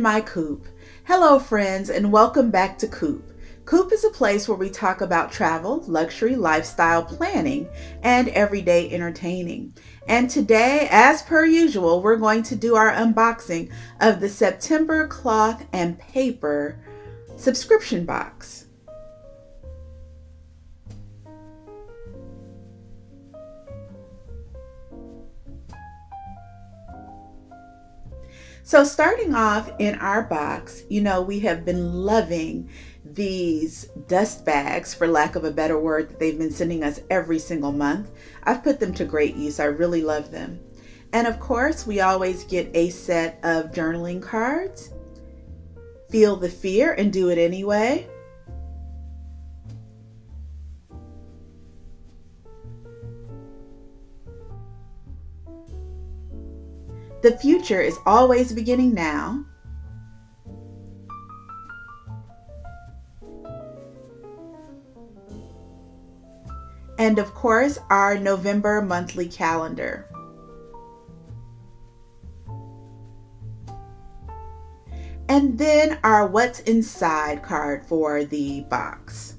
my Coop. Hello friends, and welcome back to Coop. Coop is a place where we talk about travel, luxury, lifestyle planning, and everyday entertaining. And today, as per usual, we're going to do our unboxing of the September cloth and paper subscription box. So starting off in our box, we have been loving these dust bags, for lack of a better word, that they've been sending us every single month. I've put them to great use. I really love them. And of course, we always get a set of journaling cards. Feel the fear and do it anyway. The future is always beginning now. And of course, our November monthly calendar. And then our What's Inside card for the box.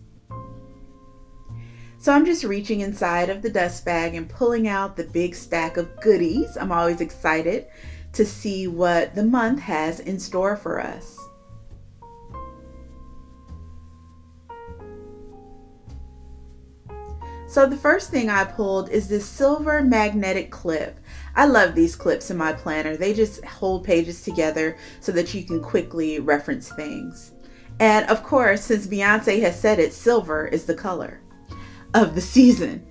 So I'm just reaching inside of the dust bag and pulling out the big stack of goodies. I'm always excited to see what the month has in store for us. So the first thing I pulled is this silver magnetic clip. I love these clips in my planner. They just hold pages together so that you can quickly reference things. And of course, since Beyonce has said it, silver is the color of the season.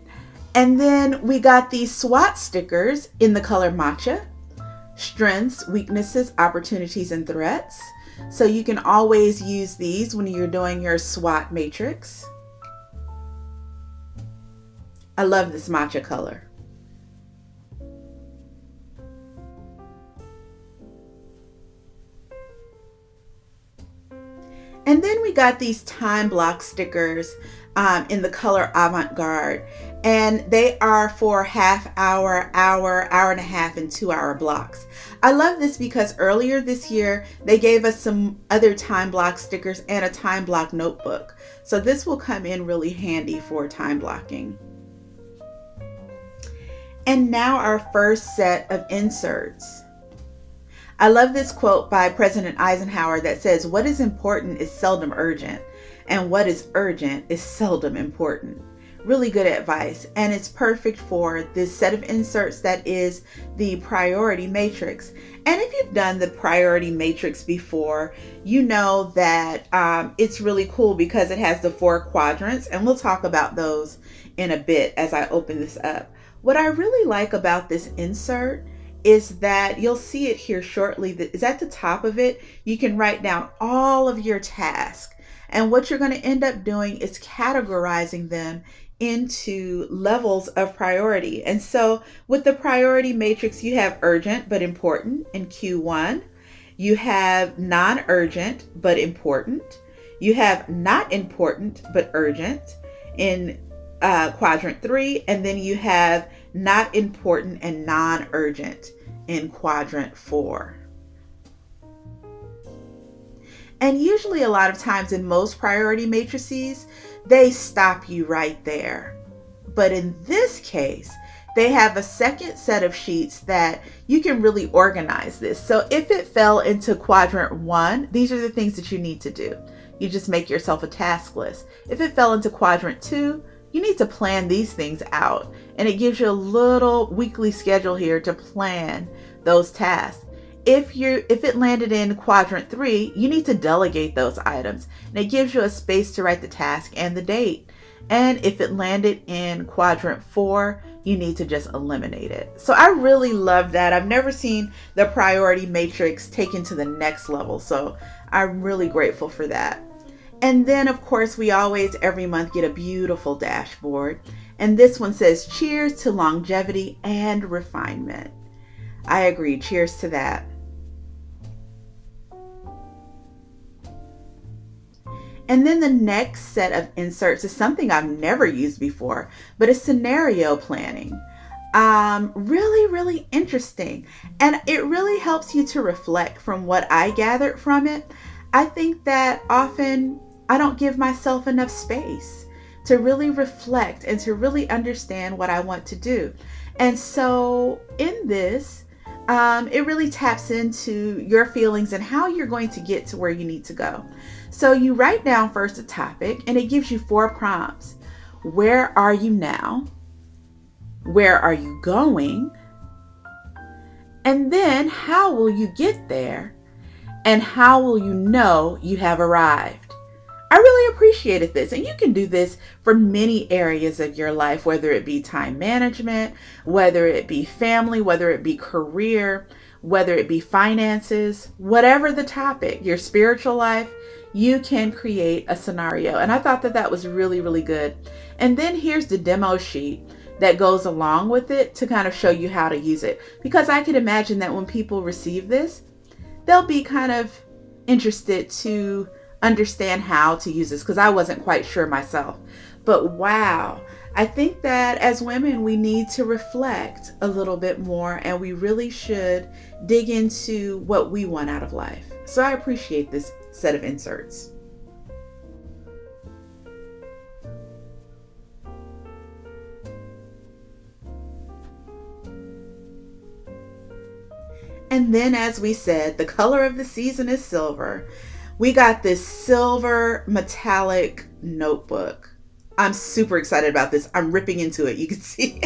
And then we got these SWOT stickers in the color matcha. Strengths, weaknesses, opportunities, and threats. So you can always use these when you're doing your SWOT matrix. I love this matcha color. And then we got these time block stickers in the color avant-garde, and they are for half hour, hour, hour and a half, and 2 hour blocks. I love this because earlier this year they gave us some other time block stickers and a time block notebook. So this will come in really handy for time blocking. And now our first set of inserts. I love this quote by President Eisenhower that says, "What is important is seldom urgent, and what is urgent is seldom important." Really good advice, and it's perfect for this set of inserts that is the priority matrix. And if you've done the priority matrix before, you know that it's really cool because it has the 4 quadrants, and we'll talk about those in a bit as I open this up. What I really like about this insert is that you'll see it here shortly, that is at the top of it. You can write down all of your tasks, and what you're going to end up doing is categorizing them into levels of priority. And so with the priority matrix, you have urgent but important in Q1. You have non-urgent but important. You have not important but urgent in quadrant 3, and then you have not important and non-urgent in quadrant 4. And usually a lot of times in most priority matrices, they stop you right there. But in this case, they have a second set of sheets that you can really organize this. So if it fell into quadrant 1, these are the things that you need to do. You just make yourself a task list. If it fell into quadrant 2, you need to plan these things out, and it gives you a little weekly schedule here to plan those tasks. If it landed in quadrant 3, you need to delegate those items, and it gives you a space to write the task and the date. And if it landed in quadrant 4, you need to just eliminate it. So I really love that. I've never seen the priority matrix taken to the next level, so I'm really grateful for that. And then, of course, we always, every month, get a beautiful dashboard. And this one says, "Cheers to longevity and refinement." I agree. Cheers to that. And then the next set of inserts is something I've never used before, but it's scenario planning. Really, really interesting. And it really helps you to reflect from what I gathered from it. I think that often I don't give myself enough space to really reflect and to really understand what I want to do. And so in this, it really taps into your feelings and how you're going to get to where you need to go. So you write down first a topic and it gives you 4 prompts. Where are you now? Where are you going? And then how will you get there? And how will you know you have arrived? I really appreciated this. And you can do this for many areas of your life, whether it be time management, whether it be family, whether it be career, whether it be finances, whatever the topic, your spiritual life, you can create a scenario. And I thought that that was really, really good. And then here's the demo sheet that goes along with it to kind of show you how to use it. Because I can imagine that when people receive this, they'll be kind of interested to understand how to use this, because I wasn't quite sure myself. But wow, I think that as women, we need to reflect a little bit more, and we really should dig into what we want out of life. So I appreciate this set of inserts. And then, as we said, the color of the season is silver. We got this silver metallic notebook. I'm super excited about this. I'm ripping into it. You can see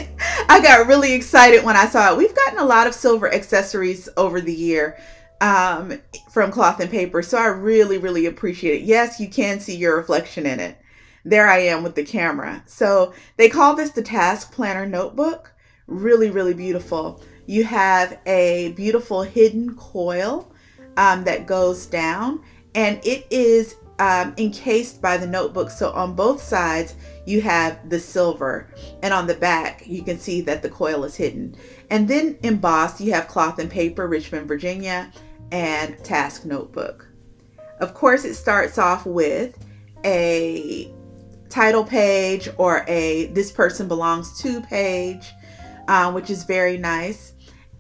I got really excited when I saw it. We've gotten a lot of silver accessories over the year from Cloth and Paper. So I really, really appreciate it. Yes, you can see your reflection in it. There I am with the camera. So they call this the Task Planner Notebook. Really, really beautiful. You have a beautiful hidden coil that goes down, and it is encased by the notebook. So on both sides, you have the silver, and on the back, you can see that the coil is hidden. And then embossed, you have Cloth and Paper, Richmond, Virginia, and Task Notebook. Of course, it starts off with a title page or a This Person Belongs To page, which is very nice.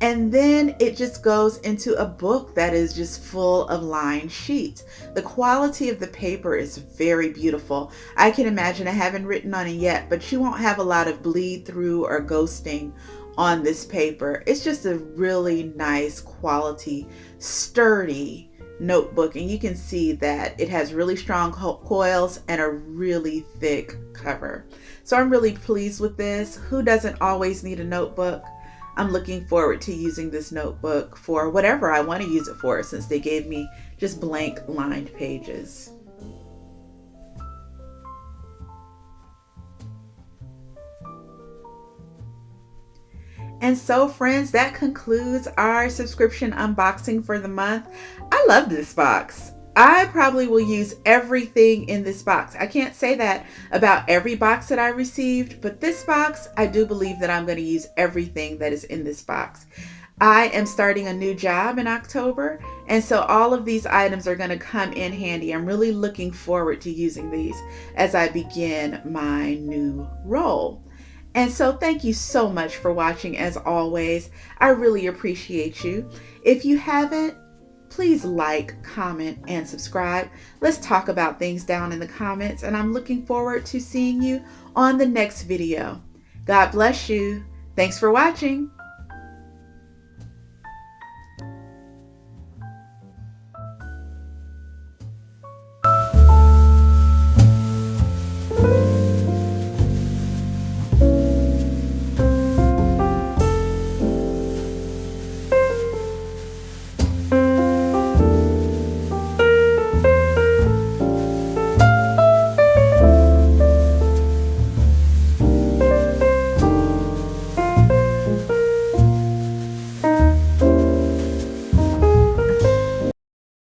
And then it just goes into a book that is just full of lined sheets. The quality of the paper is very beautiful. I can imagine, I haven't written on it yet, but you won't have a lot of bleed through or ghosting on this paper. It's just a really nice quality, sturdy notebook. And you can see that it has really strong coils and a really thick cover. So I'm really pleased with this. Who doesn't always need a notebook? I'm looking forward to using this notebook for whatever I want to use it for, since they gave me just blank lined pages. And so, friends, that concludes our subscription unboxing for the month. I love this box. I probably will use everything in this box. I can't say that about every box that I received, but this box, I do believe that I'm going to use everything that is in this box. I am starting a new job in October, and so all of these items are going to come in handy. I'm really looking forward to using these as I begin my new role. And so thank you so much for watching as always. I really appreciate you. If you haven't, please like, comment, and subscribe. Let's talk about things down in the comments, and I'm looking forward to seeing you on the next video. God bless you. Thanks for watching.